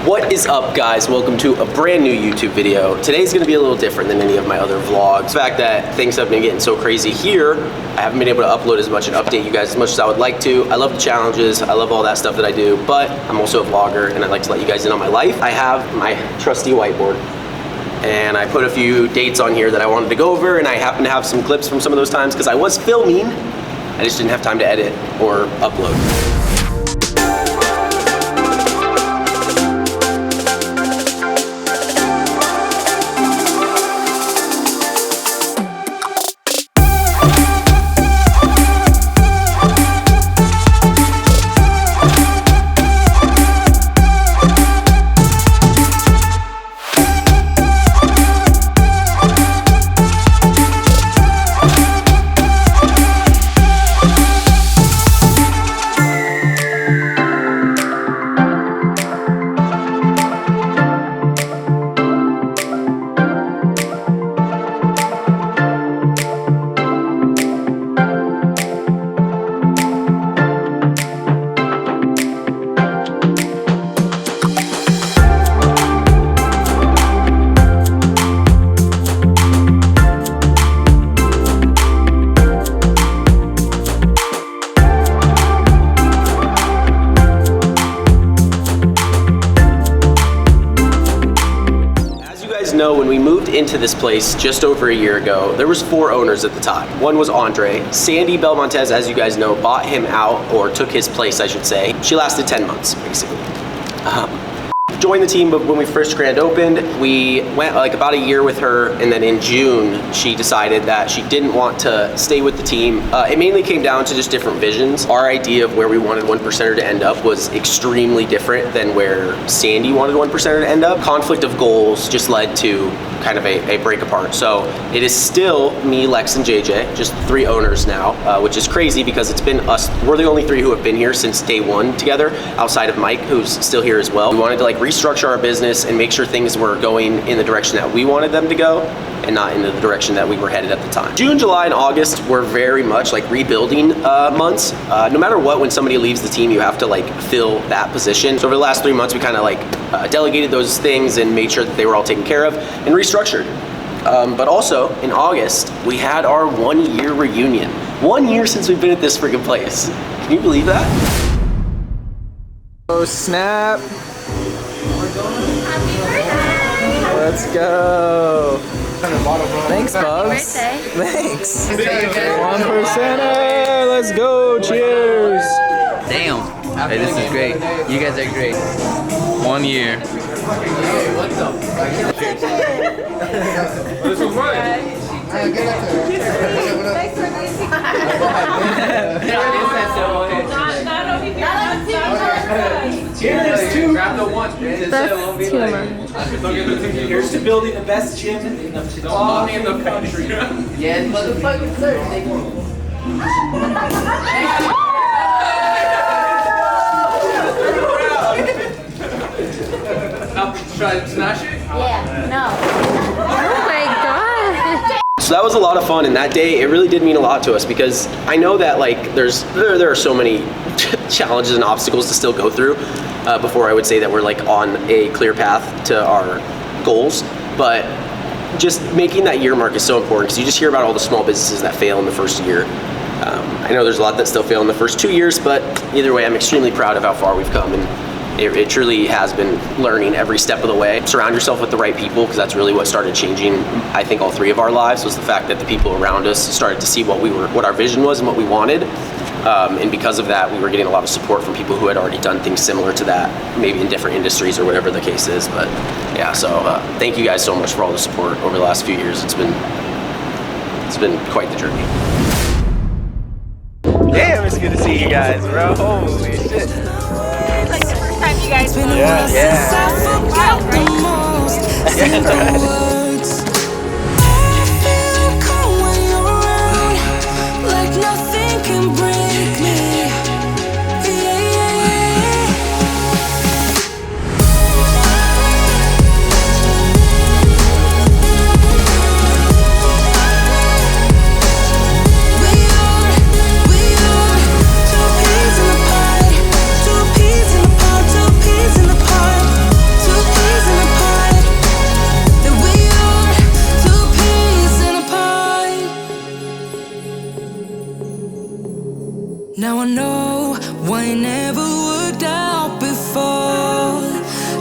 What is up, guys? Welcome to a brand new YouTube video. Today's gonna be a little different than any of my other vlogs. The fact that things have been getting so crazy here, I haven't been able to upload as much and update you guys as much as I would like to. I love the challenges, I love all that stuff that I do, but I'm also a vlogger and I like to let you guys in on my life. I have my trusty whiteboard and I put a few dates on here that I wanted to go over, and I happen to have some clips from some of those times because I was filming. I just didn't have time to edit or upload. Know, when we moved into this place just over a year ago, there was 4 owners at the time. One was Andre. Sandy Belmontez, as you guys know, bought him out, or took his place, I should say. She lasted 10 months, basically. Joined the team, but when we first grand opened, we went like about a year with her, and then in June, she decided that she didn't want to stay with the team. It mainly came down to just different visions. Our idea of where we wanted 1%er to end up was extremely different than where Sandy wanted 1%er to end up. Conflict of goals just led to kind of a break apart. So it is still me, Lex, and JJ, just 3 owners now, which is crazy because it's been us. We're the only 3 who have been here since day 1 together, outside of Mike, who's still here as well. We wanted to like restructure our business and make sure things were going in the direction that we wanted them to go and not in the direction that we were headed at the time. June, July, and August were very much like rebuilding months. No matter what, when somebody leaves the team, you have to like fill that position. So over the last 3 months, we kind of like delegated those things and made sure that they were all taken care of and restructured. But also in August, we had our 1-year reunion. 1 year since we've been at this freaking place. Can you believe that? Oh snap. Let's go. Thanks, Bubs. Thanks. 1%er. Let's go. Cheers. Damn. Hey, this is great. You guys are great. 1 year. This was right. Cheers to grab the one. Here's to building the best gym in the country. Yeah, motherfucking Thursday. Try to smash it? Yeah, no. Oh my god. So that was a lot of fun, and that day it really did mean a lot to us because I know that like there are so many challenges and obstacles to still go through before I would say that we're like on a clear path to our goals. But just making that year mark is so important because you just hear about all the small businesses that fail in the first year. I know there's a lot that still fail in the first 2 years, but either way, I'm extremely proud of how far we've come, and it truly has been learning every step of the way. Surround yourself with the right people, because that's really what started changing, I think, all 3 of our lives, was the fact that the people around us started to see what our vision was and what we wanted. And because of that, we were getting a lot of support from people who had already done things similar to that, maybe in different industries or whatever the case is. But yeah, so thank you guys so much for all the support over the last few years. It's been quite the journey. Damn, it's good to see you guys, bro. Holy shit. It's like the first time you guys been Yeah. wild, right? Oh no, why never worked out before?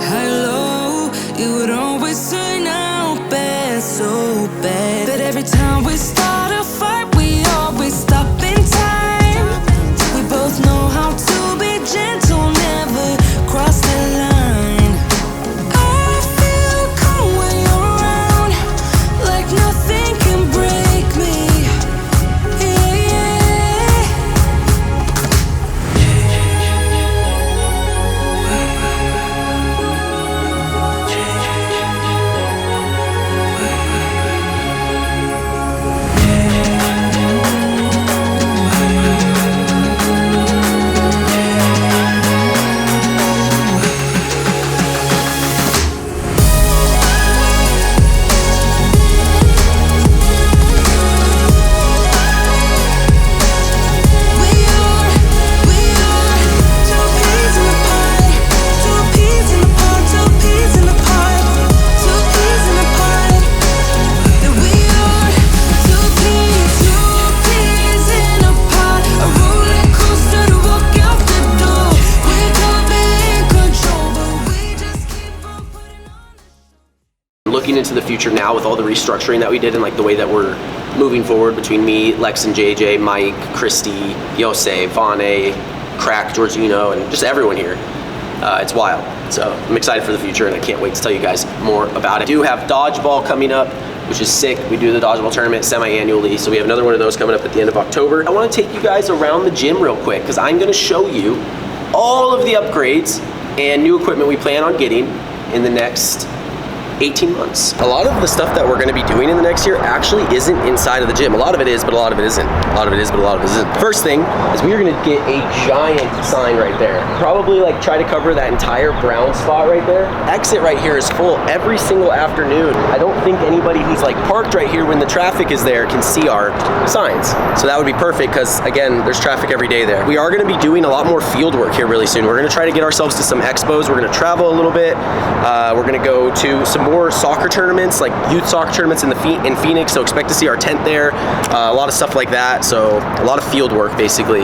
Hello, it would always turn out bad, so bad. But every time we start a fight, we always stop in time. We both know how to be gentle, never cross the line. I feel calm when you're around, like nothing can break me. Looking into the future now with all the restructuring that we did and like the way that we're moving forward between me, Lex and JJ, Mike, Christy, Yose, Vane, Crack, Georgino, and just everyone here. It's wild. So I'm excited for the future and I can't wait to tell you guys more about it. We do have dodgeball coming up, which is sick. We do the dodgeball tournament semi-annually, so we have another one of those coming up at the end of October. I want to take you guys around the gym real quick because I'm going to show you all of the upgrades and new equipment we plan on getting in the next 18 months. A lot of the stuff that we're going to be doing in the next year actually isn't inside of the gym. A lot of it is, but a lot of it isn't. A lot of it is, but a lot of it isn't. First thing is we are going to get a giant sign right there. Probably like try to cover that entire brown spot right there. Exit right here is full every single afternoon. I don't think anybody who's like parked right here when the traffic is there can see our signs. So that would be perfect because again, there's traffic every day there. We are going to be doing a lot more field work here really soon. We're going to try to get ourselves to some expos. We're going to travel a little bit. We're going to go to some more soccer tournaments, like youth soccer tournaments in Phoenix, so expect to see our tent there, a lot of stuff like that. So a lot of field work basically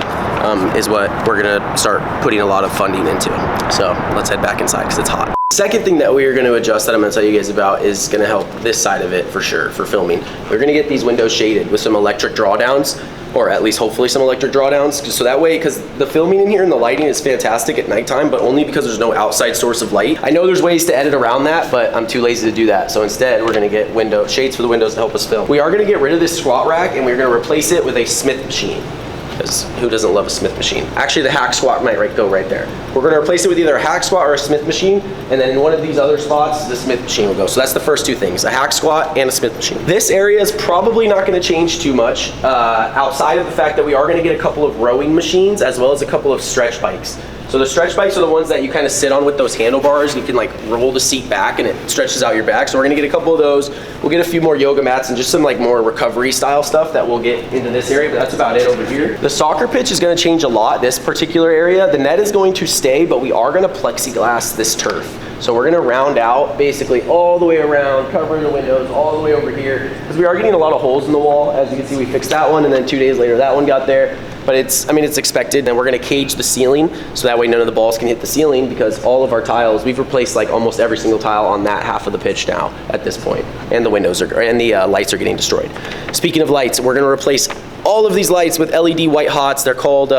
is what we're gonna start putting a lot of funding into. So let's head back inside because it's hot. Second thing that we are going to adjust that I'm going to tell you guys about is going to help this side of it for sure for filming. We're going to get these windows shaded with some electric drawdowns, or at least hopefully some electric drawdowns, so that way, because the filming in here and the lighting is fantastic at nighttime, but only because there's no outside source of light. I know there's ways to edit around that, but I'm too lazy to do that. So instead, we're going to get window shades for the windows to help us film. We are going to get rid of this squat rack and we're going to replace it with a Smith machine. Because who doesn't love a Smith machine? Actually, the hack squat might go right there. We're going to replace it with either a hack squat or a Smith machine, and then in one of these other spots, the Smith machine will go. So that's the first two things, a hack squat and a Smith machine. This area is probably not going to change too much, outside of the fact that we are going to get a couple of rowing machines as well as a couple of stretch bikes. So the stretch bikes are the ones that you kind of sit on with those handlebars. You can like roll the seat back and it stretches out your back. So we're gonna get a couple of those. We'll get a few more yoga mats and just some like more recovery style stuff that we'll get into this area, but that's about it over here. The soccer pitch is gonna change a lot, this particular area. The net is going to stay, but we are gonna plexiglass this turf. So we're gonna round out basically all the way around, covering the windows all the way over here, because we are getting a lot of holes in the wall. As you can see, we fixed that one, and then 2 days later, that one got there. But it's expected, and we're gonna cage the ceiling, so that way none of the balls can hit the ceiling, because all of our tiles, we've replaced like almost every single tile on that half of the pitch now at this point, and the windows are, and the lights are getting destroyed. Speaking of lights, we're gonna replace all of these lights with LED white hots. They're called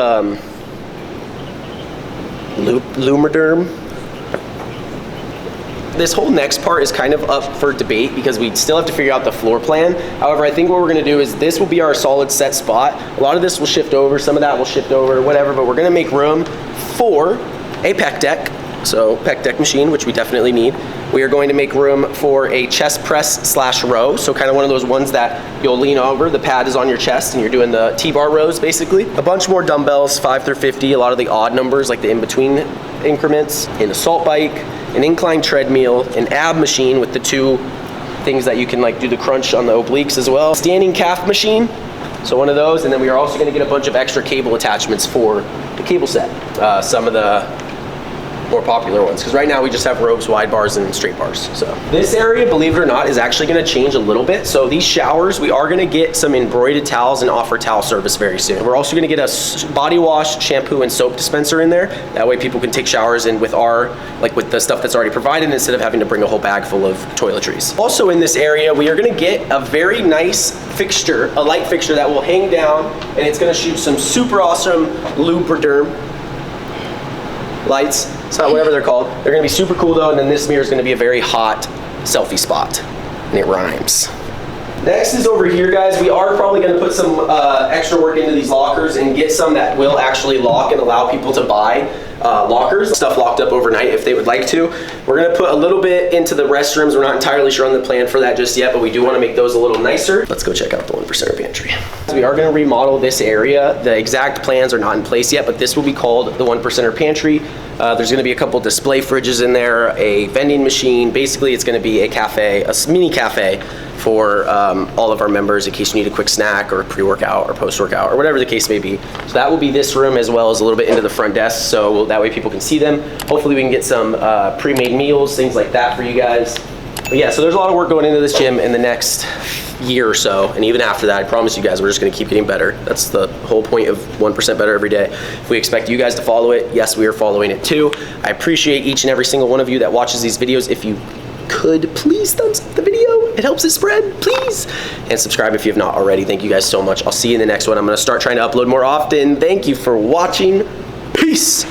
Lumiderm. This whole next part is kind of up for debate because we still have to figure out the floor plan. However, I think what we're gonna do is this will be our solid set spot. A lot of this will shift over, some of that will shift over, whatever, but we're gonna make room for a pec deck. So pec deck machine, which we definitely need. We are going to make room for a chest press / row. So kind of one of those ones that you'll lean over, the pad is on your chest and you're doing the T-bar rows basically. A bunch more dumbbells, 5 through 50, a lot of the odd numbers like the in-between increments, an assault bike, an incline treadmill, an ab machine with the two things that you can like do the crunch on the obliques as well. Standing calf machine, so one of those, and then we are also gonna get a bunch of extra cable attachments for the cable set. Some of the more popular ones, because right now we just have ropes, wide bars, and straight bars. So this area, believe it or not, is actually going to change a little bit. So these showers, we are going to get some embroidered towels and offer towel service very soon. We're also going to get a body wash, shampoo, and soap dispenser in there. That way people can take showers in with with the stuff that's already provided instead of having to bring a whole bag full of toiletries. Also in this area, we are going to get a very nice fixture, a light fixture that will hang down, and it's going to shoot some super awesome Lubriderm lights. So whatever they're called. They're gonna be super cool though, and then this mirror is gonna be a very hot selfie spot. And it rhymes. Next is over here, guys. We are probably gonna put some extra work into these lockers and get some that will actually lock and allow people to buy lockers, stuff locked up overnight if they would like to. We're gonna put a little bit into the restrooms. We're not entirely sure on the plan for that just yet, but we do wanna make those a little nicer. Let's go check out the 1%er pantry. So we are gonna remodel this area. The exact plans are not in place yet, but this will be called the 1%er pantry. There's gonna be a couple display fridges in there, a vending machine. Basically, it's gonna be a cafe, a mini cafe for all of our members in case you need a quick snack or pre-workout or post-workout or whatever the case may be. So that will be this room as well as a little bit into the front desk, so that way people can see them. Hopefully we can get some pre-made meals, things like that for you guys. But yeah, so there's a lot of work going into this gym in the next year or so, and even after that, I promise you guys, we're just gonna keep getting better. That's the whole point of 1% better every day. If we expect you guys to follow it, yes, we are following it too. I appreciate each and every single one of you that watches these videos. If you could please thumbs up the video, it helps it spread, please. And subscribe if you have not already. Thank you guys so much. I'll see you in the next one. I'm gonna start trying to upload more often. Thank you for watching. Peace.